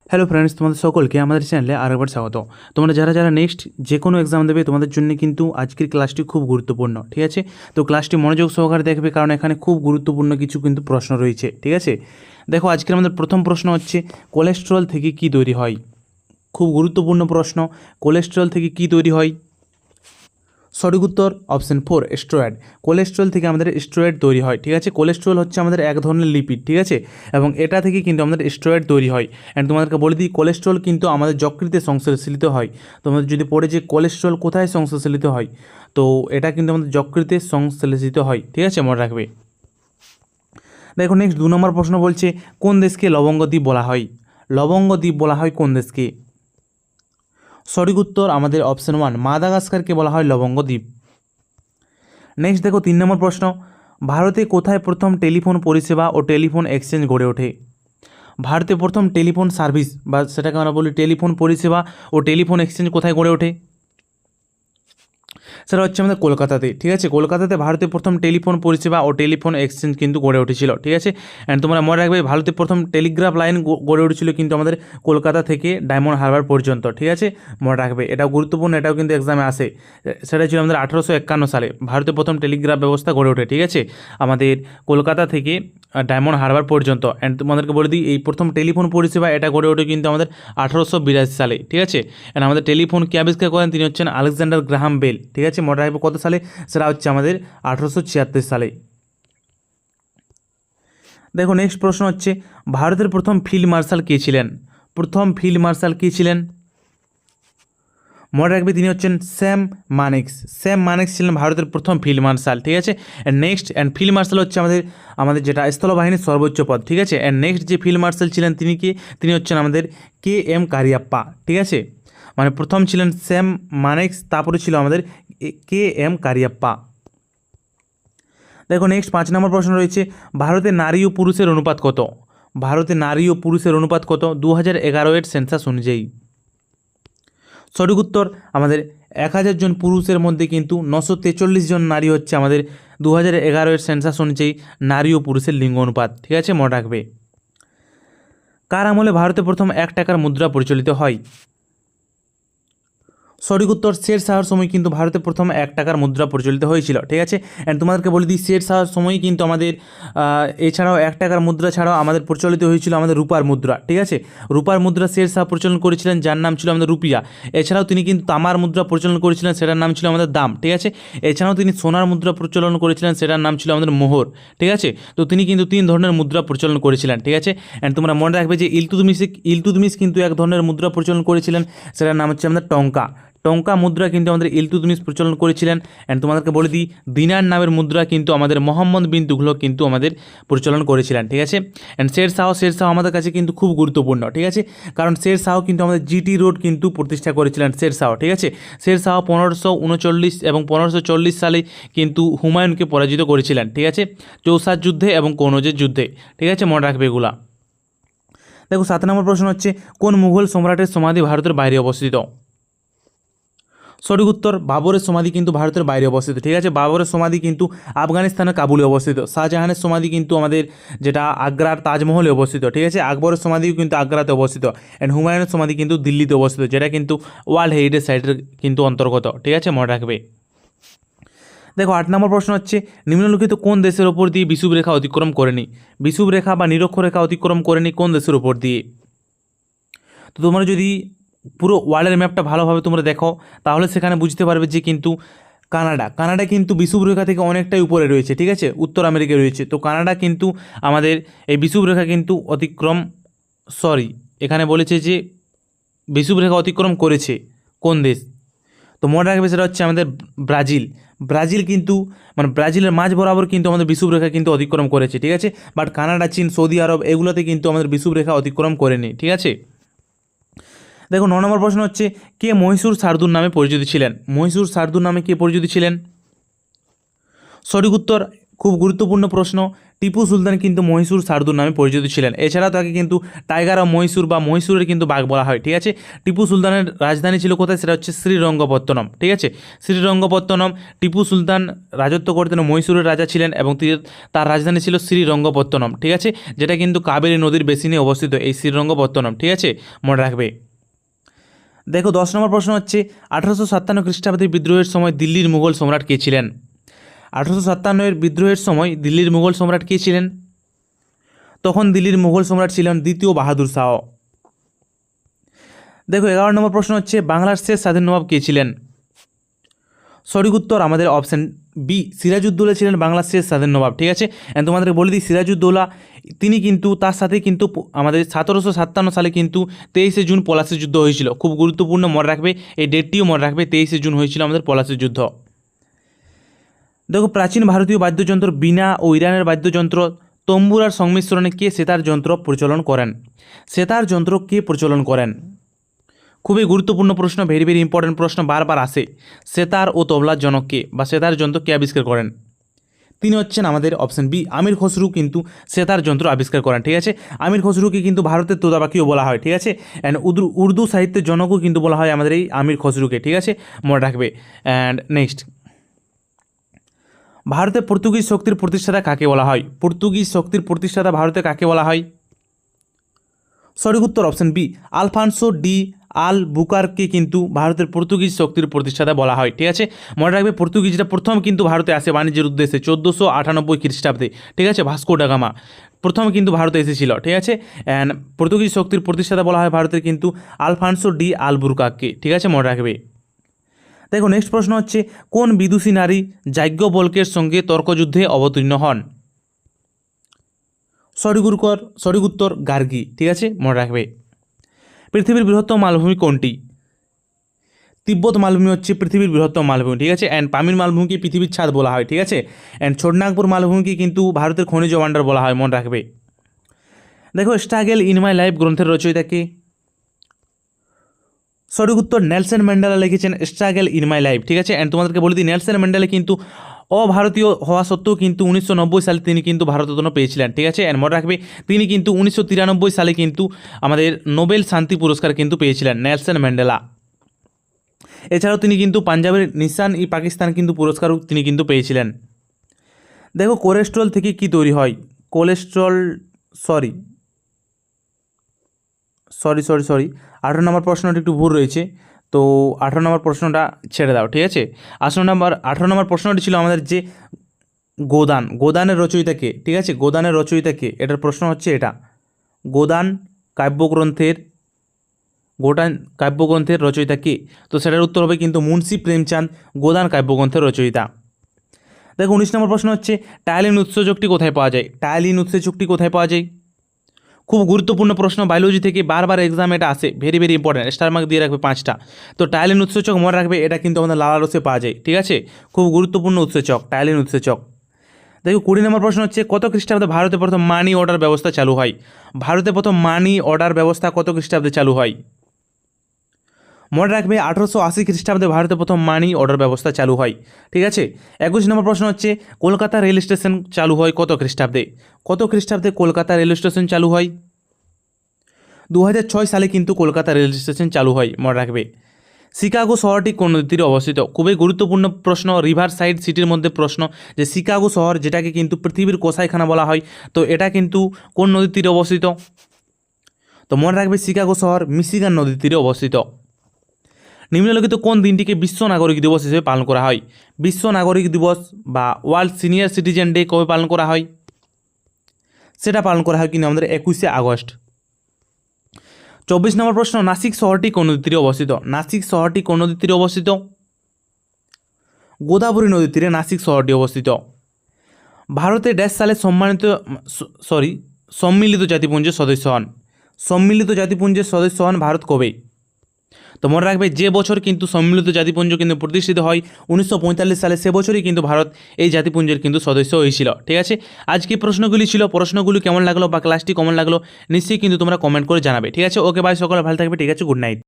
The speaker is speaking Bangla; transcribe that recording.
হ্যালো ফ্রেন্ডস, তোমাদের সকলকে আমাদের চ্যানেলে আরেকবার স্বাগত। তোমরা যারা যারা নেক্সট যে কোনো এক্সাম দেবে তোমাদের জন্য কিন্তু আজকের ক্লাসটি খুব গুরুত্বপূর্ণ, ঠিক আছে? তো ক্লাসটি মনোযোগ সহকারে দেখবে, কারণ এখানে খুব গুরুত্বপূর্ণ কিছু কিন্তু প্রশ্ন রয়েছে, ঠিক আছে? দেখো, আজকের আমাদের প্রথম প্রশ্ন হচ্ছে কোলেস্টেরল থেকে কি তৈরি হয়। খুব গুরুত্বপূর্ণ প্রশ্ন। কোলেস্টেরল থেকে কি তৈরি হয়? সঠিক উত্তর অপশন 4, স্টেরয়েড। কোলেস্টেরল থেকে আমাদের স্টেরয়েড তৈরি হয়, ঠিক আছে? কোলেস্টেরল হচ্ছে আমাদের এক ধরনের লিপিড, ঠিক আছে? এবং এটা থেকে কিন্তু আমাদের স্টেরয়েড তৈরি হয়। অ্যান্ড তোমাদেরকে বলে দিই, কোলেস্টেরল কিন্তু আমাদের যকৃতে সংশ্লেষিত হয়। তোমাদের যদি পড়ে যে কোলেস্টেরল কোথায় সংশ্লেষিত হয়, তো এটা কিন্তু আমাদের যকৃতে সংশ্লেষিত হয়, ঠিক আছে? মনে রাখবে। দেখো, নেক্সট 2 নম্বর প্রশ্ন বলছে কোন দেশকে লবঙ্গ দ্বীপ বলা হয়। লবঙ্গ দ্বীপ বলা হয় কোন দেশকে? সঠিক উত্তর আমাদের অপশন 1, মাদাগাস্কারকে বলা হয় লবঙ্গ দ্বীপ। নেক্সট দেখো, 3 নম্বর প্রশ্ন, ভারতে কোথায় প্রথম টেলিফোন পরিষেবা ও টেলিফোন এক্সচেঞ্জ গড়ে ওঠে? ভারতে প্রথম টেলিফোন সার্ভিস বা সেটাকে আমরা বলি টেলিফোন পরিষেবা ও টেলিফোন এক্সচেঞ্জ কোথায় গড়ে ওঠে? সেটা হচ্ছে আমাদের কলকাতাতে, ঠিক আছে? কলকাতাতে ভারতের প্রথম টেলিফোন পরিষেবা ও টেলিফোন এক্সচেঞ্জ কিন্তু গড়ে উঠেছিল, ঠিক আছে? অ্যান্ড তোমরা মনে রাখবে, ভারতের প্রথম টেলিগ্রাফ লাইন গড়ে উঠেছিল কিন্তু আমাদের কলকাতা থেকে ডায়মন্ড হারবার পর্যন্ত, ঠিক আছে? মনে রাখবে, এটাও গুরুত্বপূর্ণ, এটাও কিন্তু এক্সামে আসে। সেটা ছিল আমাদের 1851 সালে ভারতের প্রথম টেলিগ্রাফ ব্যবস্থা গড়ে ওঠে, ঠিক আছে? আমাদের কলকাতা থেকে ডায়মন্ড হারবার পর্যন্ত। অ্যান্ড তোমাদেরকে বলে দিই, এই প্রথম টেলিফোন পরিষেবা এটা গড়ে ওঠে কিন্তু আমাদের 1882 সালে, ঠিক আছে? অ্যান্ড আমাদের টেলিফোন কে আবিষ্কার করেন? তিনি হচ্ছেন আলেকজান্ডার গ্রাহাম বেল, ঠিক আছে? মনে রাখবে কত সালে? সেটা হচ্ছে আমাদের 1876 সালে। দেখো, নেক্সট প্রশ্ন হচ্ছে ভারতের প্রথম ফিল্ড মার্শাল কে ছিলেন? প্রথম ফিল্ড মার্শাল কে ছিলেন? মনে রাখবে, তিনি হচ্ছেন স্যাম মানেক্স। স্যাম মানেক্স ছিলেন ভারতের প্রথম ফিল্ড মার্শাল, ঠিক আছে? অ্যান্ড নেক্সট ফিল্ড মার্শাল হচ্ছে আমাদের আমাদের যেটা স্থলবাহিনীর সর্বোচ্চ পদ, ঠিক আছে? অ্যান্ড নেক্সট যে ফিল্ড মার্শাল ছিলেন তিনি কি? তিনি হচ্ছেন আমাদের KM কারিয়াপ্পা, ঠিক আছে? মানে প্রথম ছিলেন স্যাম মানেক্স, তারপরে ছিল আমাদের KM কারিয়াপ্পা। দেখো, নেক্সট 5 নম্বর প্রশ্ন রয়েছে ভারতে নারী ও পুরুষের অনুপাত কত? ভারতে নারী ও পুরুষের অনুপাত কত 2011 এর সেন্সাস অনুযায়ী? সঠিক উত্তর আমাদের 1000 জন পুরুষের মধ্যে কিন্তু 943 জন নারী হচ্ছে আমাদের 2011 এর সেন্সাস অনুযায়ী নারী ও পুরুষের লিঙ্গ অনুপাত, ঠিক আছে? মনে রাখবে। কার আমলে ভারতে প্রথম 1 টাকার মুদ্রা প্রচলিত হয়? সঠিক উত্তর শের শাহর সময় কিন্তু ভারতে প্রথম 1 টাকার মুদ্রা প্রচলিত হয়েছিল, ঠিক আছে? অ্যান্ড তোমাদেরকে বলে দিই, শের শাহর সময় কিন্তু আমাদের এছাড়াও 1 টাকার মুদ্রা ছাড়াও আমাদের প্রচলিত হয়েছিল আমাদের রূপার মুদ্রা, ঠিক আছে? রূপার মুদ্রা শের শাহ প্রচলন করেছিলেন, যার নাম ছিল আমাদের রুপিয়া। এছাড়াও তিনি কিন্তু তামার মুদ্রা প্রচলন করেছিলেন, সেটার নাম ছিল আমাদের দাম, ঠিক আছে? এছাড়াও তিনি সোনার মুদ্রা প্রচলন করেছিলেন, সেটার নাম ছিল আমাদের মোহর, ঠিক আছে? তো তিনি কিন্তু 3 ধরনের মুদ্রা প্রচলন করেছিলেন, ঠিক আছে? অ্যান্ড তোমরা মনে রাখবে যে ইলতুৎমিশ কিন্তু এক ধরনের মুদ্রা প্রচলন করেছিলেন, সেটার নাম হচ্ছে আমাদের টঙ্কা। টঙ্কা মুদ্রা কিন্তু আমাদের ইলতুৎমিশ প্রচলন করেছিলেন। অ্যান্ড তোমাদেরকে বলে দিই, দিনার নামের মুদ্রা কিন্তু আমাদের মোহাম্মদ বিন তুঘলক কিন্তু আমাদের প্রচলন করেছিলেন, ঠিক আছে? অ্যান্ড শের শাহ আমাদের কাছে কিন্তু খুব গুরুত্বপূর্ণ, ঠিক আছে? কারণ শের শাহ কিন্তু আমাদের GT রোড কিন্তু প্রতিষ্ঠা করেছিলেন শের শাহ, ঠিক আছে? শের শাহ 1539 এবং 1540 সালে কিন্তু হুমায়ুনকে পরাজিত করেছিলেন, ঠিক আছে? চৌসার যুদ্ধে এবং কনৌজের যুদ্ধে, ঠিক আছে? মনে রাখবে এগুলা। দেখো, 7 নম্বর প্রশ্ন হচ্ছে কোন মুঘল সম্রাটের সমাধি ভারতের বাইরে অবস্থিত? সঠিক উত্তর বাবরের সমাধি কিন্তু ভারতের বাইরে অবস্থিত, ঠিক আছে? বাবরের সমাধি কিন্তু আফগানিস্তানের কাবুলে অবস্থিত। শাহজাহানের সমাধি কিন্তু আমাদের যেটা আগ্রার তাজমহলে অবস্থিত, ঠিক আছে? আকবরের সমাধিও কিন্তু আগ্রাতে অবস্থিত। অ্যান্ড হুমায়ুনের সমাধি কিন্তু দিল্লিতে অবস্থিত, যেটা কিন্তু ওয়ার্ল্ড হেরিটেজ সাইটের কিন্তু অন্তর্গত, ঠিক আছে? মনে রাখবে। দেখো, 8 নম্বর প্রশ্ন হচ্ছে নিম্নলিখিত কোন দেশের ওপর দিয়ে বিষুবরেখা অতিক্রম করেনি? বিষুবরেখা বা নিরক্ষরেখা অতিক্রম করেনি কোন দেশের ওপর দিয়ে? তো তোমরা যদি পুরো ওয়ার্ল্ডের ম্যাপটা ভালোভাবে তোমরা দেখো, তাহলে সেখানে বুঝতে পারবে যে কিন্তু কানাডা কিন্তু বিষুবরেখা থেকে অনেকটাই উপরে রয়েছে, ঠিক আছে? উত্তর আমেরিকায় রয়েছে। তো কানাডা কিন্তু আমাদের এই বিষুবরেখা কিন্তু এখানে বলেছে যে বিষুবরেখা অতিক্রম করেছে কোন দেশ? তো মনে রাখবে, সেটা হচ্ছে আমাদের ব্রাজিল। ব্রাজিল কিন্তু মানে ব্রাজিলের মাঝ বরাবর কিন্তু আমাদের বিষুবরেখা কিন্তু অতিক্রম করেছে, ঠিক আছে? বাট কানাডা, চীন, সৌদি আরব এগুলোতে কিন্তু আমাদের বিষুবরেখা অতিক্রম করেনি, ঠিক আছে? দেখো, 9 নম্বর প্রশ্ন হচ্ছে কে মহীশূর সারদুর নামে পরিচিত ছিলেন? মহীশূর সারদুর নামে কে পরিচিত ছিলেন? সঠিক উত্তর খুব গুরুত্বপূর্ণ প্রশ্ন, টিপু সুলতান কিন্তু মহীশূর সারদুর নামে পরিচিত ছিলেন। এছাড়াও তাকে কিন্তু টাইগার অফ মহীশূর বা মহীশূরের কিন্তু বাঘ বলা হয়। ঠিক আছে, টিপু সুলতানের রাজধানী ছিল কোথায়, সেটা হচ্ছে শ্রীরঙ্গপত্তনম। ঠিক আছে, শ্রীরঙ্গপত্তনম। টিপু সুলতান রাজত্ব করতেন, মহীশূরের রাজা ছিলেন এবং তার রাজধানী ছিল শ্রীরঙ্গপত্তনম। ঠিক আছে, যেটা কিন্তু কাবেরী নদীর বেসিনে অবস্থিত এই শ্রীরঙ্গপত্তনম। ঠিক আছে, মনে রাখবে। দেখো 10 নম্বর প্রশ্ন হচ্ছে 1857 খ্রিস্টাব্দে বিদ্রোহের সময় দিল্লির মুঘল সম্রাট কে ছিলেন? 1857 বিদ্রোহের সময় দিল্লির মুঘল সম্রাট কে ছিলেন? তখন দিল্লির মুঘল সম্রাট ছিলেন দ্বিতীয় বাহাদুর শাহ। দেখো 11 নম্বর প্রশ্ন হচ্ছে বাংলার শেষ স্বাধীন নবাব কে ছিলেন? সঠিক উত্তর আমাদের অপশন বি, সিরাজউদ্দৌলা ছিলেন বাংলার শেষ স্বাধীন নবাব। ঠিক আছে, তোমাদেরকে বলে দিই সিরাজউদ্দৌলা তিনি কিন্তু তার সাথে কিন্তু আমাদের 1757 সালে কিন্তু 23শে জুন পলাশির যুদ্ধ হয়েছিল। খুব গুরুত্বপূর্ণ, মনে রাখবে এই ডেটটিও মনে রাখবে, 23শে জুন হয়েছিল আমাদের পলাশির যুদ্ধ। দেখো প্রাচীন ভারতীয় বাদ্যযন্ত্র বীণা ও ইরানের বাদ্যযন্ত্র তম্বুরার সংমিশ্রণে কে সেতার যন্ত্র প্রচলন করেন? সেতার যন্ত্র কে প্রচলন করেন? খুবই গুরুত্বপূর্ণ প্রশ্ন, ভেরি ভেরি ইম্পর্টেন্ট প্রশ্ন, বারবার আসে। সেতার ও তবলার জনক কে বা সেতার যন্ত্র কে আবিষ্কার করেন? তিনি হচ্ছেন আমাদের অপশন বি, আমির খসরু কিন্তু সেতার যন্ত্র আবিষ্কার করেন। ঠিক আছে, আমির খসরুকে কিন্তু ভারতের তোতা পাখিও বলা হয়। ঠিক আছে, অ্যান্ড উর্দু সাহিত্যের জনকও কিন্তু বলা হয় আমাদের এই আমির খসরুকে। ঠিক আছে, মনে রাখবে। অ্যান্ড নেক্সট, ভারতে পর্তুগিজ শক্তির প্রতিষ্ঠাতা কাকে বলা হয়? পর্তুগিজ শক্তির প্রতিষ্ঠাতা ভারতে কাকে বলা হয়? সঠিক উত্তর অপশন বি, আলফানসো ডি আলবুকারকে কিন্তু ভারতের পর্তুগিজ শক্তির প্রতিষ্ঠাতা বলা হয়। ঠিক আছে, মনে রাখবে পর্তুগিজরা প্রথম কিন্তু ভারতে আসে বাণিজ্যের উদ্দেশ্যে 1498 খ্রিস্টাব্দে। ঠিক আছে, ভাস্কো ডা গামা প্রথম কিন্তু ভারতে এসেছিল। ঠিক আছে, অ্যান্ড পর্তুগিজ শক্তির প্রতিষ্ঠাতা বলা হয় ভারতের কিন্তু আলফানসো ডি আলবুকারকে। ঠিক আছে, মনে রাখবে। দেখো নেক্সট প্রশ্ন হচ্ছে কোন বিদুষী নারী যাজ্ঞবল্ক্যের সঙ্গে তর্কযুদ্ধে অবতীর্ণ হন? সঠিক উত্তর গার্গী। ঠিক আছে, মনে রাখবে। পৃথিবীর বৃহত্তম মালভূমি কোনটি? তিব্বত মালভূমি হচ্ছে পৃথিবীর বৃহত্তম মালভূমি। ঠিক আছে, অ্যান্ড পামির মালভূমিকে পৃথিবীর ছাদ বলা হয়। ঠিক আছে, অ্যান্ড ছোটনাগপুর মালভূমিকে কিন্তু ভারতের খনিজ ভাণ্ডার বলা হয়, মনে রাখবে। দেখো স্ট্রাগল ইন মাই লাইফ গ্রন্থের রচয়িতা কে? সঠিক উত্তর নেলসন ম্যান্ডেলা লিখেছেন স্ট্রাগল ইন মাই লাইফ। ঠিক আছে, অ্যান্ড তোমাদেরকে বলে দিই নেলসন ম্যান্ডেলা কিন্তু অভারতীয় হওয়া সত্ত্বেও কিন্তু 1990 সালে তিনি কিন্তু ভারতরত্ন পেয়েছিলেন। ঠিক আছে, অ্যান্ড মনে রাখবে তিনি কিন্তু 1993 সালে কিন্তু আমাদের নোবেল শান্তি পুরস্কার কিন্তু পেয়েছিলেন নেলসন ম্যান্ডেলা। এছাড়াও তিনি কিন্তু পাঞ্জাবের নিশান ই পাকিস্তান কিন্তু পুরস্কারও তিনি কিন্তু পেয়েছিলেন। দেখো কোলেস্ট্রল থেকে কি তৈরি হয়? কোলেস্ট্রল সরি 18 নম্বর প্রশ্নটা একটু ভুল রয়েছে, তো 18 নম্বর প্রশ্নটা ছেড়ে দাও। ঠিক আছে, 18 নম্বর প্রশ্নটি ছিল আমাদের যে গোদানের রচয়িতাকে। ঠিক আছে, গোদানের রচয়িতাকে, এটার প্রশ্ন হচ্ছে এটা গোদান কাব্যগ্রন্থের রচয়িতা কে? তো সেটার উত্তর হবে কিন্তু মুন্সি প্রেমচাঁদ গোদান কাব্যগ্রন্থের রচয়িতা। দেখো 19 নম্বর প্রশ্ন হচ্ছে টায়ালিন উৎসেচকটি কোথায় পাওয়া যায়? টায়ালিন উৎসেচকটি কোথায় পাওয়া যায়? খুব গুরুত্বপূর্ণ প্রশ্ন, বায়োলজি থেকে বারবার এক্সাম এটা আসে, very very important, star mark দিয়ে রাখবে 5টা। তো টায়ালিন উৎসেচক মনে রাখবে এটা কিন্তু আমাদের লালারসে পাওয়া যায়। ঠিক আছে, খুব গুরুত্বপূর্ণ উৎসেচক টায়ালিন উৎসেচক। দেখো 20 নম্বর প্রশ্ন হচ্ছে কত খ্রিস্টাব্দে ভারতে প্রথম মানি অর্ডার ব্যবস্থা চালু হয়? ভারতে প্রথম মানি অর্ডার ব্যবস্থা কত খ্রিস্টাব্দে চালু হয়? মনে রাখবে 1880 খ্রিস্টাব্দে ভারতে প্রথম মানি অর্ডার ব্যবস্থা চালু হয়। ঠিক আছে, 21 নম্বর প্রশ্ন হচ্ছে কলকাতা রেল স্টেশন চালু হয় কত খ্রিস্টাব্দে? কত খ্রিস্টাব্দে কলকাতা রেল স্টেশন চালু হয়? 2006 সালে কিন্তু কলকাতা রেল স্টেশন চালু হয়, মনে রাখবে। শিকাগো শহরটি কোন নদীর তীরে অবস্থিত? খুবই গুরুত্বপূর্ণ প্রশ্ন, রিভার সাইড সিটির মধ্যে প্রশ্ন, যে শিকাগো শহর যেটাকে কিন্তু পৃথিবীর কসাইখানা বলা হয়, তো এটা কিন্তু কোন নদীর তীরে অবস্থিত? তো মনে রাখবে শিকাগো শহর মিশিগান নদীর তীরে অবস্থিত। নিম্নলিখিত কোন দিনটিকে বিশ্ব নাগরিক দিবস হিসেবে পালন করা হয়? বিশ্ব নাগরিক দিবস বা ওয়ার্ল্ড সিনিয়র সিটিজেন ডে কবে পালন করা হয়? সেটা পালন করা হয় কিন্তু আমাদের 21শে আগস্ট। 24 নম্বর প্রশ্ন নাসিক শহরটি কোন নদীর তীরে অবস্থিত? নাসিক শহরটি কোন নদীর তীরে অবস্থিত? গোদাবরী নদীর তীরে নাসিক শহরটি অবস্থিত। ভারতে ড্যাশ সালে সম্মিলিত জাতিপুঞ্জের সদস্য হন? সম্মিলিত জাতিপুঞ্জের সদস্য হন ভারত কবে? তো মনে রাখবে যে বছর কিন্তু সম্মিলিত জাতিপুঞ্জ কিন্তু প্রতিষ্ঠিত হয় 1945 সালে, সে বছরই কিন্তু ভারত এই জাতিপুঞ্জের কিন্তু সদস্য হয়েছিল। ঠিক আছে, আজকে প্রশ্নগুলি ছিল, প্রশ্নগুলি কেমন লাগলো বা ক্লাসটি কেমন লাগলো নিশ্চয়ই কিন্তু তোমরা কমেন্ট করে জানাবে। ঠিক আছে, ওকে বাই, সকলে ভালো থাকবে। ঠিক আছে, গুড নাইট।